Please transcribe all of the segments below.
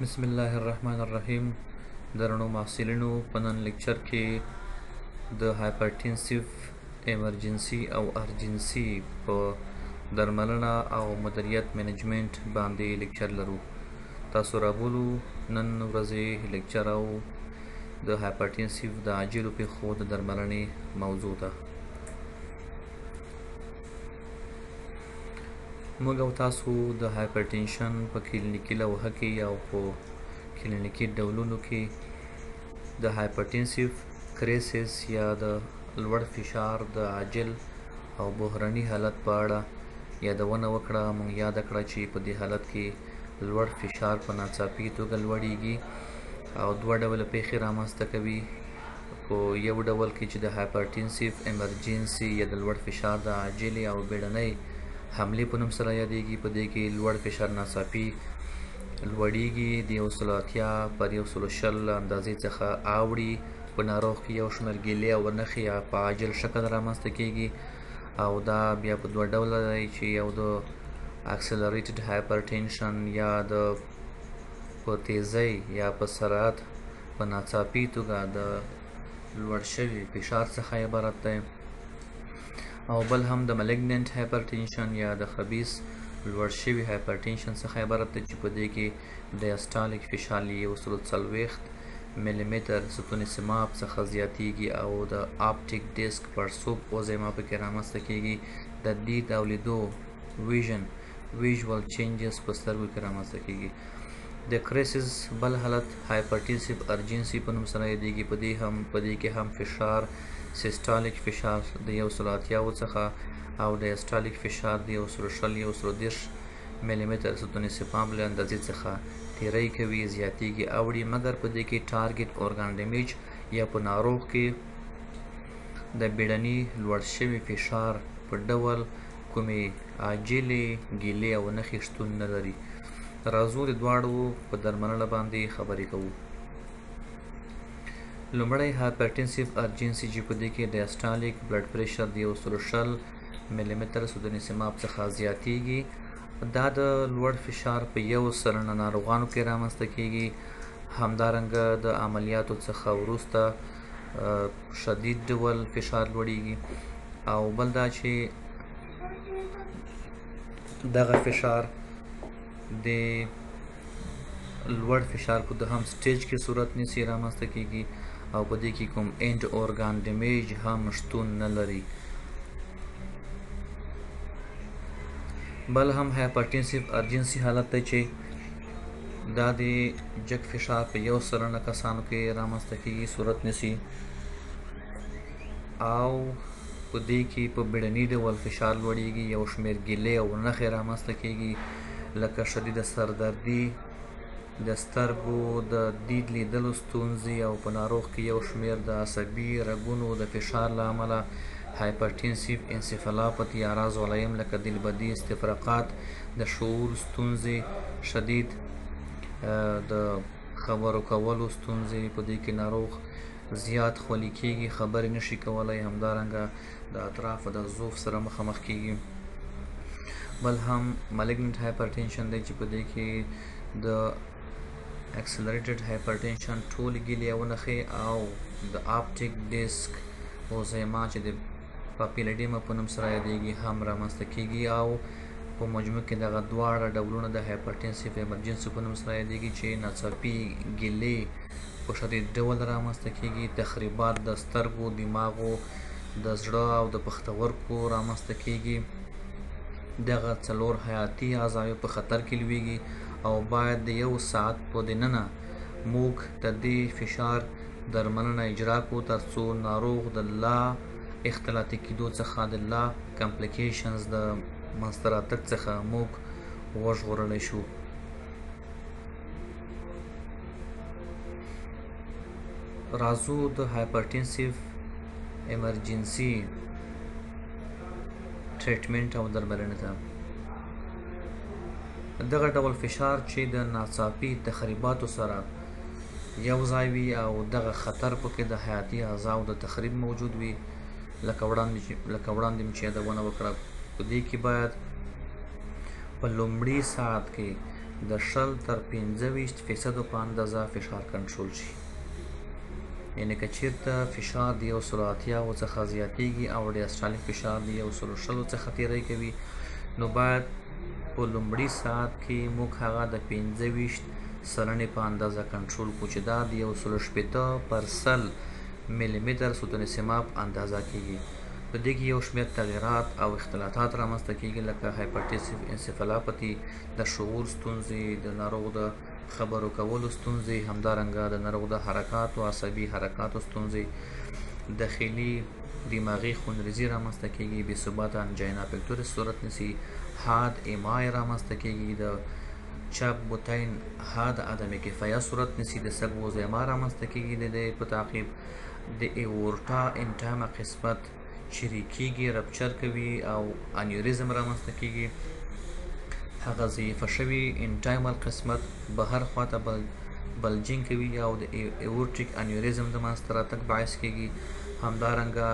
बिस्मिल्लाहिर्रहमानिर्रहीम। درنو محصلینو په نن لیکچر کې د هایپرټنسیو ایمرجنسي او ارجنسي په درملنه او مدیریت منیجمنت باندې لیکچر لرو. تاسو رابولو نن ورځې لیکچر او د هایپرټنسیو د عاجلو پیښو د درملنې موضوع ده. موږ او تاسو د هایپرټنشن په کلینیکي لوحه کې او په کلینیکي ډولونو کې د هایپرټنسیو کریسس یا د لوړ فشار د عاجل او بحراني حالت په اړه یادونه وکړه. موږ یاد کړه چې په دې حالت کې لوړ فشار په ناڅاپي توګه لوړیږي او دوه ډوله پیښې رامنځته کوي. په یو ډول کې چې د هایپرټنسیو ایمرجنسي یا د لوړ فشار د عاجلې او بیړنۍ حملې په نوم سره یادېږي. په دې کې لوړ فشار ناڅاپي لوړیږي د 180 پر 120 اندازې څخه اوړي. په ناروغ کې یو شمېر ګیلې او نښې په عاجل شکل رامنځته کېږي او دا بیا په دوه ډوله دی چې یو د اکسلریټډ هایپرټنشن یا د په تیزۍ یا په سرعت په ناڅاپي توګه د لوړ شوي فشار څخه عبارت دی، او بل هم د ملیګننت هایپرټنشن یا د خبیث لوړ شوي هایپرټنشن څخه عبارت دی چې په دې کې ډایسټالیک فشار 140 ملي متر ستون سماپ څخه زیاتیږي او د آپټیک ډیسک پړسوب اوزیما پکې رامنځته کېږي. د دید او لیدو ویژوال چینجز په سترګو کې رامنځته کېږي. د کریسس بل حالت هایپرټنسیو ارجنسي په نوم سره یادېږي. په دې کې هم فشار سیسټالیک فشار د 180 څخه او ډایسټالیک فشار د 130 ملي متر ستون سپام له اندازې څخه تیری کوي، زیاتیږي، اوړي، مګر په دې کې ټارګټ اورګان ډیمیج یا په ناروغ کې د بیړني لوړ شوي فشار په ډول کومې عاجلې ګیلې او نښې شتون نه لري. راځو د دواړو په درملنه باندې خبرې کوو. لومړی هایپرټنسیو ارجنسي چې په دې کې ډایسټالیک بلډ پریشر د 130 ملي متر ستون سماپ څخه زیاتیږي. دا د لوړ فشار په یو سلنه ناروغانو کې رامنځته کېږي. همدارنګه د عملیاتو څخه وروسته شدید ډول فشار لوړیږي، او بل دا چې دغه فشار د لوړ فشار په دوهم سټیج کې صورت نیسي، رامنځته کېږي او په دې کې کوم اینډ اورګان ډیمیج هم شتون نه لري. بل هم هایپرټنسیو ارجنسي حالت دی چې دا د جګ فشار په یو سلنه کسانو کې رامنځته کېږي، صورت نیسي، او په دې کې په بیړني ډول فشار لوړیږي، یو شمېر ګیلې او نښې رامنځته کېږي لکه شدیده سردردي، د سترګو د دید لیدلو ستونزې، او په ناروغ کې یو شمېر د عصبي رګونو د فشار له امله هایپرټنسیو انسیفالوپاتي اعراض ولایم لکه دلبدي، استفراقات، د شعور ستونزې، شدید د خبرو کولو ستونزې. په دې کې ناروغ زیات خولي کېږي، خبرې نشي کولی، همدارنګه د اطرافو د ضعف سره مخامخ کېږي. بل هم ملیګننت هایپرټنشن دی چې په دې کې د اکسلریټډ هایپرټنشن ټولې ګیلې او نښې او د آپټیک ډیسک اوزیما چې د پاپیلډیما په نوم سره یادېږي هم رامنځته کېږي، او په مجموع کې دغه دواړه ډولونه د هایپرټنسیو ایمرجنسي په نوم سره یادېږي چې ناڅاپي ګیلې په شدید ډول رامنځته کېږي، تخریبات د سترګو، دماغو، د زړه او د پښتورګو رامنځته کېږي. دغه څلور حیاتي اعضاو په خطر کې لویږي او باید د 1 ساعت په دننه موږ د دې فشار درملنه اجرا کړو ترڅو ناروغ د لا اختلاطي کېدو څخه د لا کمپلیکیشنز د منځته راتګ څخه موږ وژغورلی شو. راځو د هایپرټنسیو ایمرجنسي ټریټمنټ او درملنې ته. دغه ډول فشار چې د ناڅاپي تخریباتو سره یو ځای وي او دغه خطر پکې د حیاتي اعضاو د تخریب موجود وي، لکه وړاندې مې چې یادونه وکړه، په دې کې باید په لومړي ساعت کې د 0 تر 25% په اندازه فشار کنټرول شي. یعنې که چېرته فشار د 180 څخه زیاتېږي او ډایسټالیک فشار د 120 څخه تیری کوي، نو باید په لومړي ساعت کې موږ هغه د 25 سلنې په اندازه کنټرول کړو چې دا د 160 ملي متر ستون سیماب اندازه کېږي. په دې کې یو شمېر تغیرات او اختلاطات رامنځته کېږي لکه هایپرټنسیو انسفالاپتي، د شعور ستونزې، د ناروغ د خبرو کولو ستونزې، همدارنګه د ناروغ د حرکاتو عصبي حرکاتو ستونزې، داخلي دماغي خونریزي رامنځته کېږي، بې ثباته انجینا پکتورس صورت نیسي، حاد ایمای رامنځته کېږي، د چپ بوتین حاد عدم کفایه صورت نیسي، د سګوزیما رامنځته کېږي، د دې په تعقیب د ایورټا انټایمه قسمت چیرې کېږي، رپچر کوي او انیوریزم رامنځته کېږي. هغه ضعیفه شوي انټایمل قسمت بهر خواته بلجینګ کوي او د ایورټیک انیوریزم د منځته راتګ باعث کېږي. همدارنګه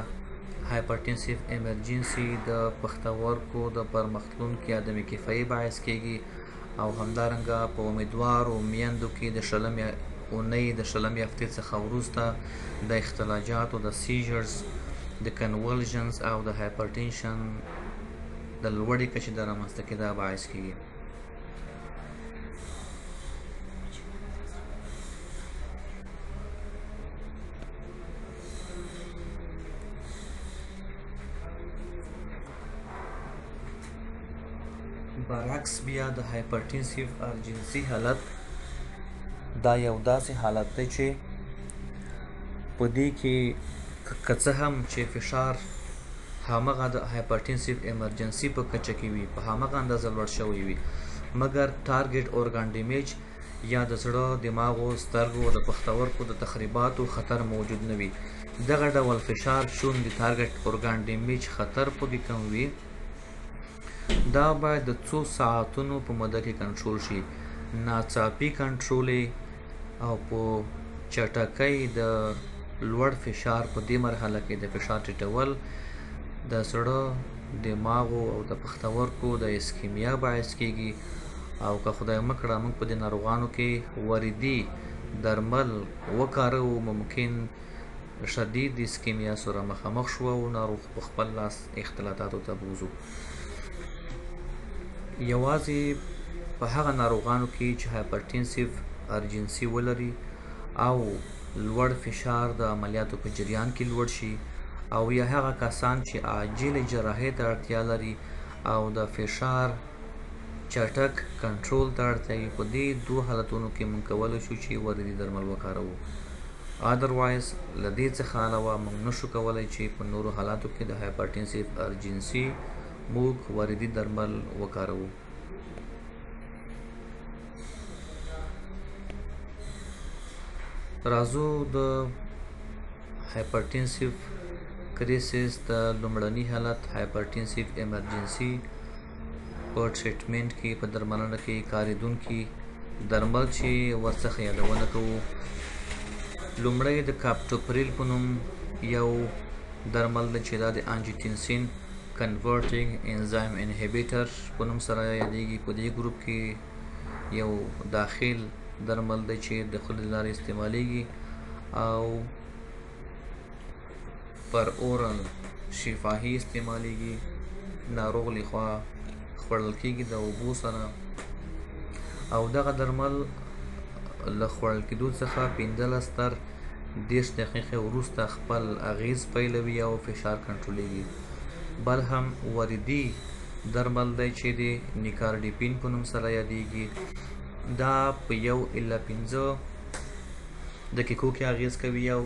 هایپرټنسیو ایمرجنسي د پښتورګو د پرمختلونکي عدم کفایي باعث کېږي او همدارنګه په امیدوارو میندو کې د 20 اونۍ د 20 هفتې څخه وروسته د اختلاجاتو د سیجرز، د کنولژنز او د هایپرټنشن د لوړې کچې د رامنځته کېدا باعث کېږي. برعکس بیا د هایپرټنسیو ارجنسي حالت دا یو داسې حالت دی چې په دې کې که څه هم چې فشار همغه د هایپرټنسیو ایمرجنسي په کچه کې وي، په همغه اندازه لوړ شوی وي، مګر ټارګټ اورګان ډیمیج یا د زړه، دماغو، سترګو او د پښتورګو د تخریباتو خطر موجود نه وي. دغه ډول فشار چون د ټارګټ اورګان ډیمیج خطر پکې کم وي، دا باید د څو ساعتونو په موده کې کنټرول شي. ناڅاپي کنټرول او په چټکۍ د لوړ فشار په دې مرحله کې د فشار ټیټول د زړه، دماغو او د پښتورګو د اسکیمیا باعث کېږي او که خدای مکړه موږ په دې ناروغانو کې وریدي درمل وکاروو، ممکن شدید اسکیمیا سره مخامخ شو او ناروغ په خپل لاس اختلاطاتو ته بوځو. یوازې په هغه ناروغانو کې چې هایپرټنسیو ارجنسي ولري او لوړ فشار د عملیاتو په جریان کې لوړ شي او یا هغه کسان چې عاجل جراحۍ ته اړتیا لري او د فشار چټک کنټرول ته اړتیا وي، په دې دوه حالتونو کې موږ کولی شو چې وریدي درمل وکاروو. ادروایز له دې څخه علاوه موږ نشو کولی چې په نورو حالاتو کې د هایپرټنسیو ارجنسي موږ وریدي درمل وکاروو. راځو د هایپرټنسیو کریسس د لومړني حالت هایپرټنسیو ایمرجنسي په ټریټمنټ کې په درملنه کې کارېدونکي درمل چې ورڅخه یادونه کوو. لومړی د کاپټوپریل په نوم یو درمل دی چې دا د انجیوټنسین کنورټینګ انزایم انهیبیټر په نوم سره یادېږي. په دې ګروپ کې یو داخل درمل دی چې د خولې له لارې استعمالیږي او پر اورل شفاهي استعمالیږي، ناروغ لخوا خوړل کېږي د اوبو سره او دغه درمل له خوړل کېدو څخه 15 تر 30 دقیقې وروسته خپل اغیز پیلوي او فشار کنټرولېږي. بل هم وریدي درمل دی چې د نیکارډیپین په نوم سره یادېږي. دا په 1 الی 15 دقیقو کې اغیز کوي او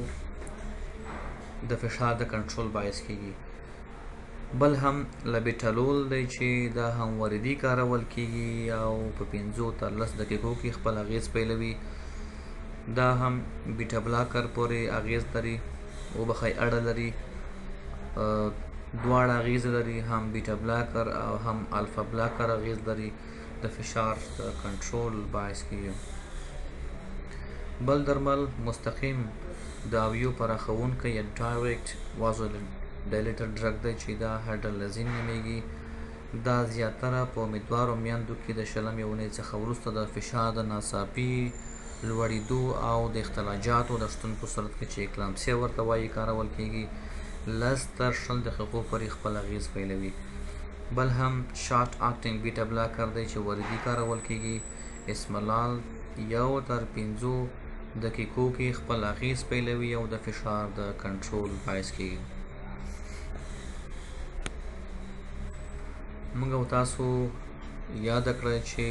د فشار د کنټرول باعث کېږي. بل هم لبیټالول دی چې دا هم وریدي کارول کېږي او په 5 تر 10 دقیقو کې خپل اغیز پیلوي. دا هم بیټا بلاکر پورې اغیز لري، وبخښئ اړه لري، دواړه اغیز لري، هم بیټا بلاکر او هم الفا بلاکر اغیز لري، د فشار د کنټرول باعث کېږي. بل درمل مستقیم د اویو پراخونکی یا ډایرکټ وازو ډایلیټر ډرګ دی چې دا هایډرلزین نومیږي. دا زیاتره په امیدوارو میندو کې د شلمې اونۍ څخه وروسته د فشار د ناڅاپي لوړېدو او د اختلاجاتو د شتون په صورت کې چې اکلامسیا ورته وایي کارول کېږي. 10 تر 20 دقیقو پورې خپل اغېز پیلوي. بل هم شارټ اکټینګ بیټا بلاکر دی چې وریدي کارول کېږي. اسملال 1 تر 5 دقیقو کې خپل اغېز پیلوي او د فشار د کنټرول باعث کېږي. موږ او تاسو یاد کړئ چې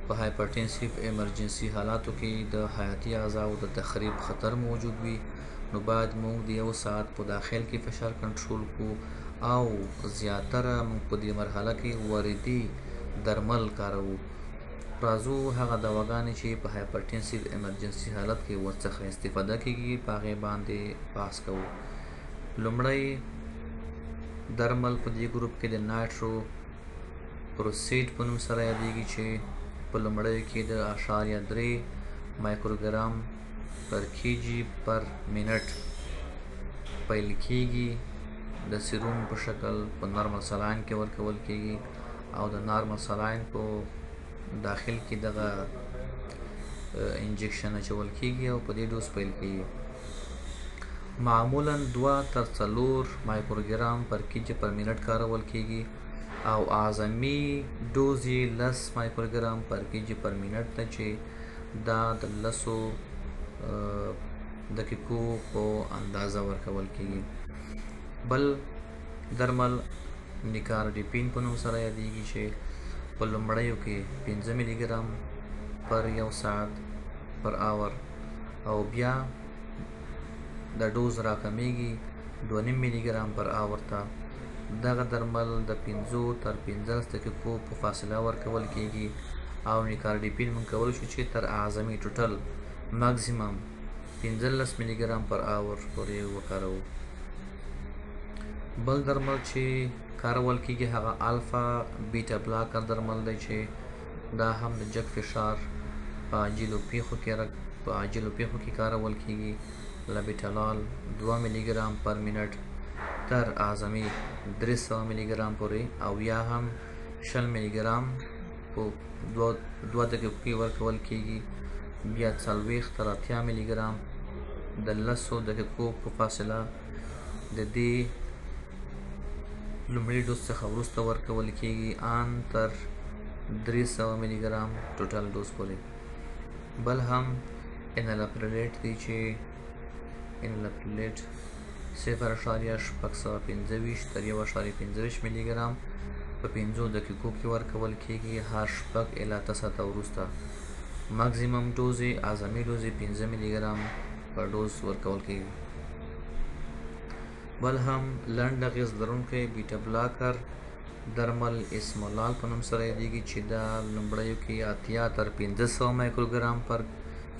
په هایپرټنسیو ایمرجنسي حالاتو کې د حیاتي اعضاو د تخریب خطر موجود وي، نو باید موږ د 1 ساعت په داخل کې فشار کنټرول کو او زیاتره موږ په دې مرحله کې وریدي درمل کاروو. راځو هغه دواګانې چې په هایپرټنسیو ایمرجنسي حالت کې ورڅخه استفاده کېږي په هغې باندې بحث کوو. لومړی درمل په دې ګروپ کې د نایټرو پروسیډ په نوم سره یادېږي چې په لومړیو کې د 0.3 مایکروګرام پر کیجی پر منټ پیل کېږي. د سیروم په شکل په نارمل سلاین کې ورکول کېږي او د نارمل سلاین په داخل کې دغه انجکشن اچول کېږي او په دې ډوز پیل کېږي. معمولا 2 تر 4 مایکروګرام پر کیجی پر منټ کارول کېږي او اعظمي ډوز یې 10 مایکروګرام پر کیجی پر منټ ده چې دا د 10 دقیقو په اندازه ورکول کېږي. بل درمل نیکارډیپین په نوم سره یادېږي چې په لومړیو کې 15 ملي ګرام پر 1 ساعت پر اور او بیا د ډوز راکمیږي 2.5 ملي ګرام پر اور ته. دغه درمل د 15 تر 15 دقیقو په فاصله ورکول کېږي او نیکارډیپین موږ کولی شو چې تر اعظمي ټوټل ماکسیمم 15 ملي ګرام پر اور پورې وکاروو. بل درمل چې کارول کېږي هغه الفا بیټا بلاکر درمل دی چې دا هم د جګ فشار په عاجلو پیښو کې کارول کېږي. لابیټالال 2 ملي ګرام پر منټ تر اعظمي 300 ملي ګرام پورې او یا هم 20 ملي ګرام په 2 دقیقو کې ورکول کېږي. بیا 40 تر 80 ملي ګرام د 10 دقیقو په فاصله د دې لومړي ډوز څخه وروسته ورکول کېږي ان تر 300 ملي ګرام ټوټل ډوز پورې. بل هم انلپریلیټ دی چې انلپریلیټ 0.625 تر 1.25 ملي ګرام په 15 دقیقو کې ورکول کېږي هر 6 الی 8 ساعته وروسته. ماکسیمم ډوز یې اعظمي ډوز یې 15 ملي ګرام پر ډوز ورکول کېږي. بل هم لنډ اغېز لرونکی بیټا بلاکر درمل اسمولال په نوم سره یادېږي چې دا لومړیو کې 80 تر 500 مایکروګرام پر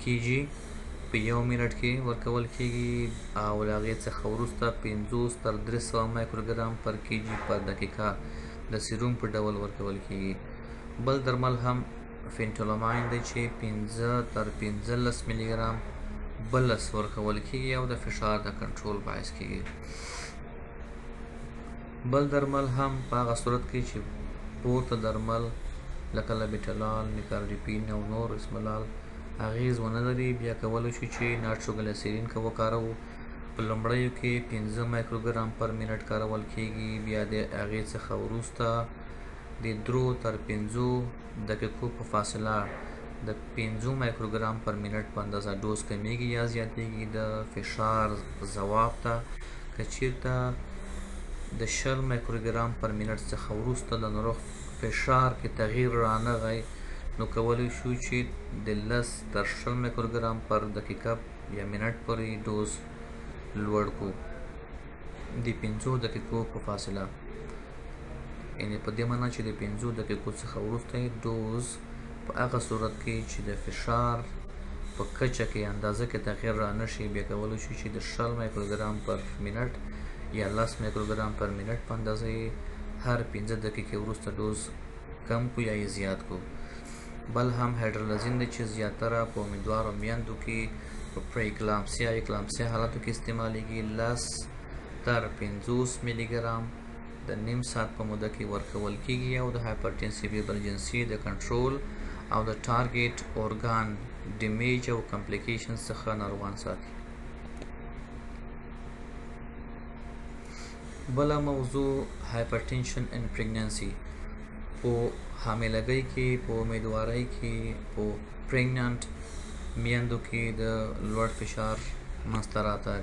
کیجی په 1 منټ کې ورکول کېږي او له هغې څخه وروسته 50 تر 300 مایکروګرام پر کیجی پر دقیقه د سیروم په ډول ورکول کېږي. بل درمل هم فینټولاماین دی چې 15 تر 15 ملي ګرام بلس ورکول کېږي او د فشار د کنټرول باعث کېږي. بل درمل هم په هغه صورت کې چې پورته درمل لکه لابیټالال، نیکارډیپین او نور اسملال اغېز ونه لري بیا کولی شو چې نایټروګلیسرین وکاروو. په لومړیو کې 15 مایکروګرام پر منټ کارول کېږي بیا د هغې څخه وروسته د 3 تر 5 دقیقو په فاصله د 15 مایکروګرام پر منټ په اندازه ډوز کمیږي یا زیاتېږي د فشار ځواب ته. که چېرته د 20 مایکروګرام پر منټ څخه وروسته د ناروغ فشار کې تغییر رانغی نو کولی شو چې د 10 تر 20 مایکروګرام پر دقیقه یا منټ پورې ډوز لوړ کو د 5 دقیقو په فاصله. یعنې په دې معنا چې د 5 دقیقو څخه وروسته ډوز په هغه صورت کې چې د فشار په کچه کې اندازه کې تغییر رانشي بیا کولی شو چې د 20 مایکروګرام پر منټ یا 10 مایکروګرام پر منټ په اندازه هر 15 دقیقې وروسته ډوز کم کو یا یې زیات کو. بل هم هایډرلازین دی چې زیاتره په امیدوارو میندو کې په اکلامسیا حالاتو کې استعمالیږي. 10 تر 50 ملي ګرام د نیم ساعت په موده کې ورکول کیږي او د هایپرټنسیو ایمرجنسي د کنټرول او د ټارګټ اورګان ډیمیج او کمپلیکیشنز څخه ناروغان ساتي. بله موضوع هایپرټنشن ان پریګننسي. په حاملګۍ کې، په امیدوارۍ کې، په پریګننټ میندو کې د لوړ فشار منځته راتګ.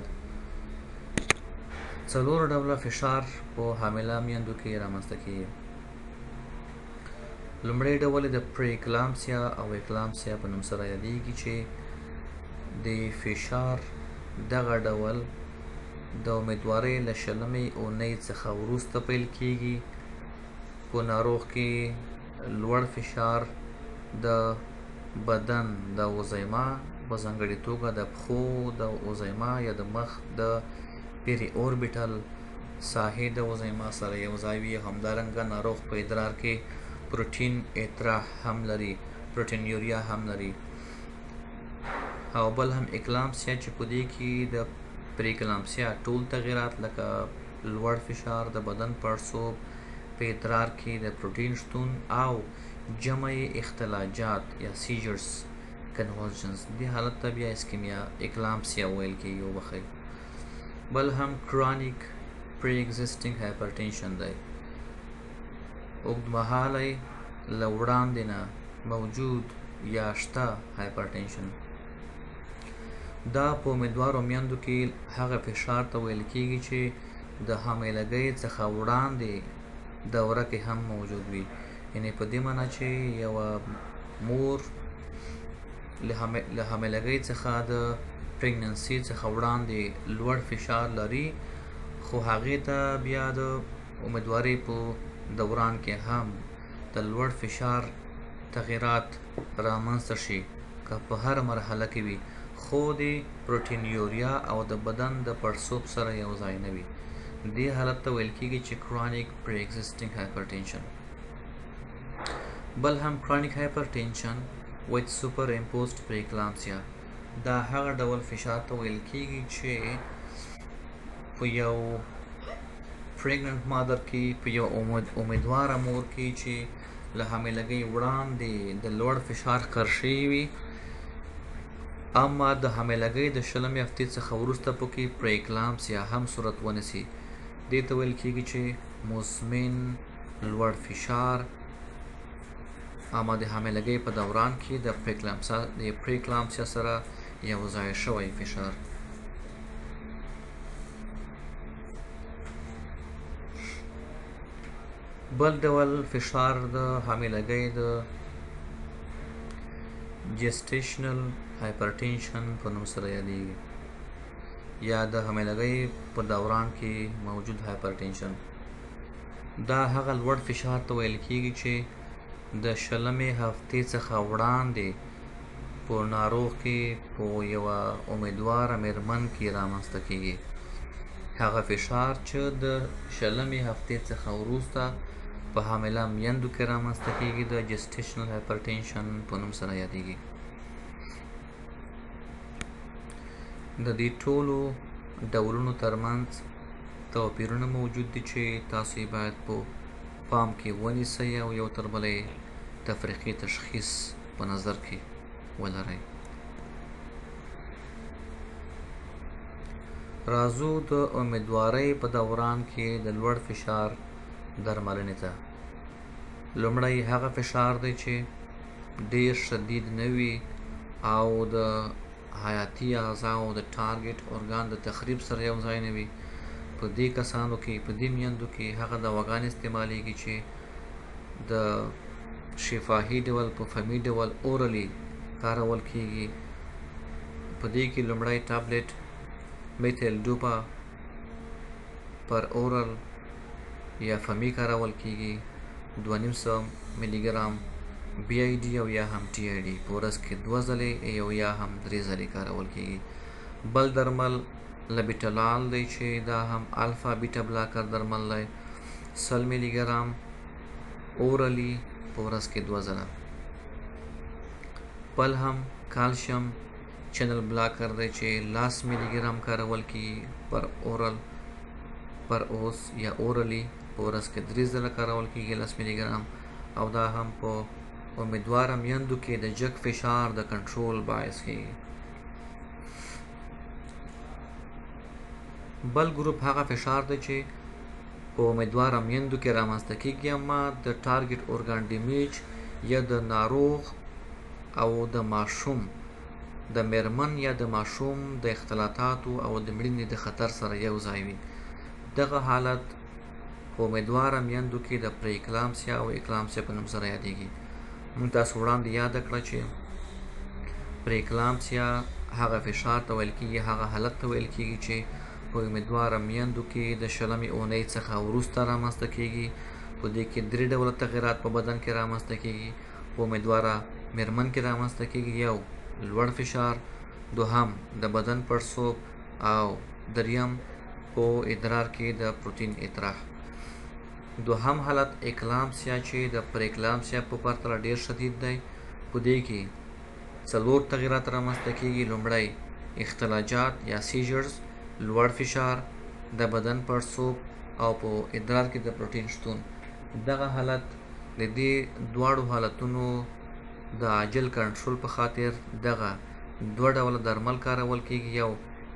څلور ډوله فشار په حامله میندو کې رامنځته کېږي. لومړی ډول د پریکلامسیا او اکلامسیا په نوم سره یادېږي چې د فشار دغه ډول د امیدوارۍ له 20مې اونۍ څخه وروسته پیل کېږي. په ناروغ کې لوړ فشار د بدن د اوزیما په ځانګړې توګه د پښو د اوزیما یا د مخ د پیری اوربیټل ساحې د اوزیما سره یو ځای وي. همدارنګه ناروغ په ادرار کې پروټین اطراح هم لري، پروټین یوریا هم لري. او بل هم اکلامسیا چې په دې کې د پریکلامسیا ټول تغیرات لکه لوړ فشار، د بدن پړسوب، په ادرار کې د پروټین شتون او جمع اختلاجات یا سیجرز کنوالژنز، دې حالت ته بیا اسکیمیا اکلامسیا ویل کېږي. وبخښئ. بل هم کرونیک پری ایگزیسټینګ هایپرټنشن دی، اوږدمهالی له وړاندې نه موجود یا شته هایپرټنشن. دا په امیدوارو میندو کې هغه فشار ته ویل کېږي چې د حاملګۍ څخه وړاندې دوره کې هم موجود وي. یعنې په دې معنی چې یوه مور له حاملګۍ څخه د پریګننسي څخه وړاندې لوړ فشار لري، خو هغې ته بیا د امیدوارۍ په دوران کې هم د لوړ فشار تغیرات رامنځته شي که په هر مرحله کې وي، خو د پروټین یوریا او د بدن د پړسوب سره یو ځای نه وي. دې حالت ته ویل کېږي چې کرونیک پری ایگزیسټینګ هایپرټنشن. بل هم کرونیک هایپرټنشن ویت سوپر امپوزډ پریکلامسیا. دا هغه ډول فشار ته ویل کېږي چې په یو پریګننټ مادر کې، په یو امیدواره مور کې چې له حاملګۍ وړاندې د لوړ فشار ښکار شوی وي، اما د حاملګۍ د 20مې هفتې څخه وروسته پکې پریکلامسیا هم صورت ونیسي. دې ته ویل کېږي چې مزمن لوړ فشار، اما د حاملګۍ په دوران کې د پریکلامسیا سره یو ځای شوی فشار. بل ډول فشار د حاملګۍ د جسټیشنل هایپرټنشن په نوم سره یادېږي، یا د حاملګۍ په دوران کې موجود هایپرټنشن. دا هغه لوړ فشار ته ویل کېږي چې د 20مې هفتې څخه وړاندې په ناروغ کې په یوه امیدواره میرمن کې رامنځته کېږي. هغه فشار چې د 20مې هفتې څخه وروسته په حامله میندو کې رامنځته کېږي د جسټیشنل هایپرټنشن په نوم سره یادېږي. د دې ټولو ډولونو ترمنځ توپیرونه موجود دي چې تاسو یې باید په پام کې ونیسئ او یو تر بله تفریقي تشخیص په نظر کې ولرئ. راځو د امیدوارۍ په دوران کې د لوړ فشار درملنې ته. لومړی هغه فشار دی چې ډیر شدید نه وي او د حیاتي اعضاو د ټارګټ اورګان د تخریب سره یو ځای نه وي. په دې کسانو کې، په دې میندو کې هغه دواګانې استعمالیږي چې د شفاهي ډول په فمي ډول اورلی کارول کېږي. په دې کې لومړی ټابلیټ میتیل ډوپا پر اورل یا فمی کارول کېږي، 2.5 ملي ګرام بی آی ډي او یا هم ټي آی ډي په ورځ کې 2 ځلې او یا هم 3 ځلې کارول کېږي. بل درمل لبیټلال دی چې دا هم الفا بیټا بلاکر درمل دی، 100 ملي ګرام اورلی په ورځ کې 2 ځله. بل هم کالشیم چینل بلاکر دی چې 10 ملي ګرام کارول کېږي پر اورل پر اوس یا اورلی په ورځ کې 3 ځله کارول کېږي 10 ملي ګرام، او دا هم په امیدواره میندو کې د جګ فشار د کنټرول باعث کېږي. بل ګروپ هغه فشار دی چې په امیدواره میندو کې رامنځته کېږي، اما د ټارګټ اورګان ډیمیج یا د ناروغ او د ماشوم د میرمن یا د ماشوم د اختلاطاتو او د مړینې د خطر سره یو ځای وي. دغه حالت په امیدواره میندو کې د پریکلامسیا او اکلامسیا په نوم سره یادېږي. موږ تاسو وړاندې یاد کړه چې پریکلامسیا هغه فشار ته ویل کېږي، هغه حالت ته ویل کېږي چې په امیدواره میندو کې د 20مې اونۍ څخه وروسته رامنځته کېږي. په دې کې 3 ډوله تغیرات په بدن کې رامنځته کېږي. په امیدواره میرمن کې رامنځته کېږي یو لوړ فشار، دوهم د بدن پړسوب، او دریم په ادرار کې د پروتین اطراح. دوهم حالت اکلامسیا چې د پریکلامسیا په پرتله ډیر شدید دی. په دې کې 4 تغیرات رامنځته کېږي. لومړی اختلاجات یا سیجرز، لوړ فشار، د بدن پړسوب او په ادرار کې د پروتین شتون. دغه حالت د دې دواړو حالتونو د عاجل کنټرول په خاطر دغه 2 ډوله درمل کارول کېږي. یو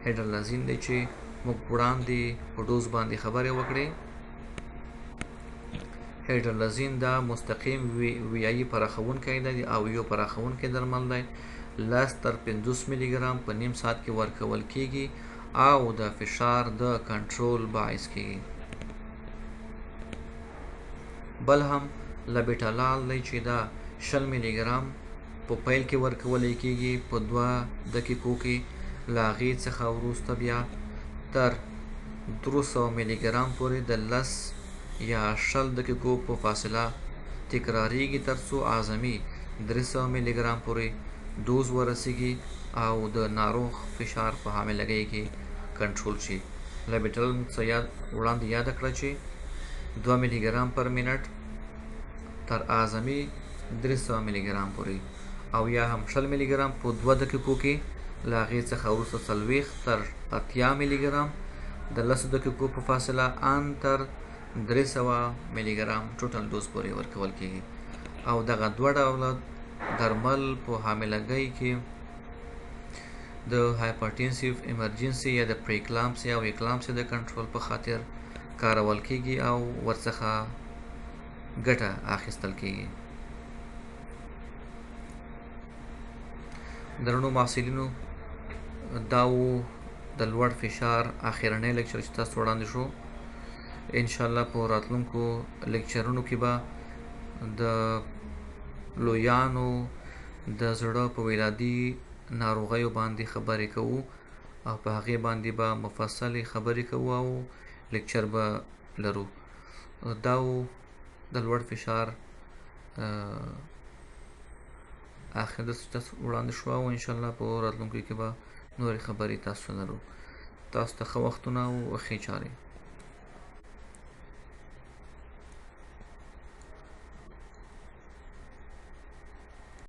هیډرلازین دی چې موږ وړاندې په ډوز باندې خبرې وکړې. هیډرلازین دا مستقیم ویایي پراخونکی دی او یو پراخونکی درمل دی. 10 تر 50 ملي ګرام په نیم ساعت کې ورکول کېږي او د فشار د کنټرول باعث کېږي. بل هم لابیټالال دی چې دا 20 ملي ګرام په پیل کې ورکول کېږي په 2 دقیقو کې. له هغې څخه وروسته بیا تر 300 ملي ګرام پورې د 10 یا 20 دقیقو په فاصله تکراریږي تر څو اعظمي 300 ملي ګرام پورې ډوز ورسیږي او د ناروغ فشار په حاملګۍ کې کنټرول شي. لابیټالال وړاندې یاد کړه چې 2 ملي ګرام پر منټ تر اعظمي 300 ملي ګرام پورې، او یا هم 20 ملي ګرام په 2 دقیقو کې. له هغې څخه وروسته 40 تر 80 ملي ګرام د 10 دقیقو په فاصله ان تر 300 ملي ګرام ټوټل ډوز پورې ورکول کېږي. او دغه 2 ډوله درمل په حاملګۍ کې د هایپرټنسیو ایمرجنسي یا د پریکلامسیا او اکلامسیا د کنټرول په خاطر کارول کېږي او ورڅخه ګټه اخیستل کېږي. درنو محصلینو، دا و د لوړ فشار اخرنی لیکچر چې تاسو وړاندې شو. ان شاء الله په راتلونکو لیکچرونو کې به د لویانو د زړه په ولادي ناروغیو باندې خبرې کوو او په هغې باندې به مفصلې خبرې کوو او لیکچر به لرو. دا و د لوړ فشار اخر د تاسو وړاندې شو او ان شاء الله په راتلونکي کې به نورې خبرې تاسو لرو. تاسو ته ښه وختونه او ښې چارې.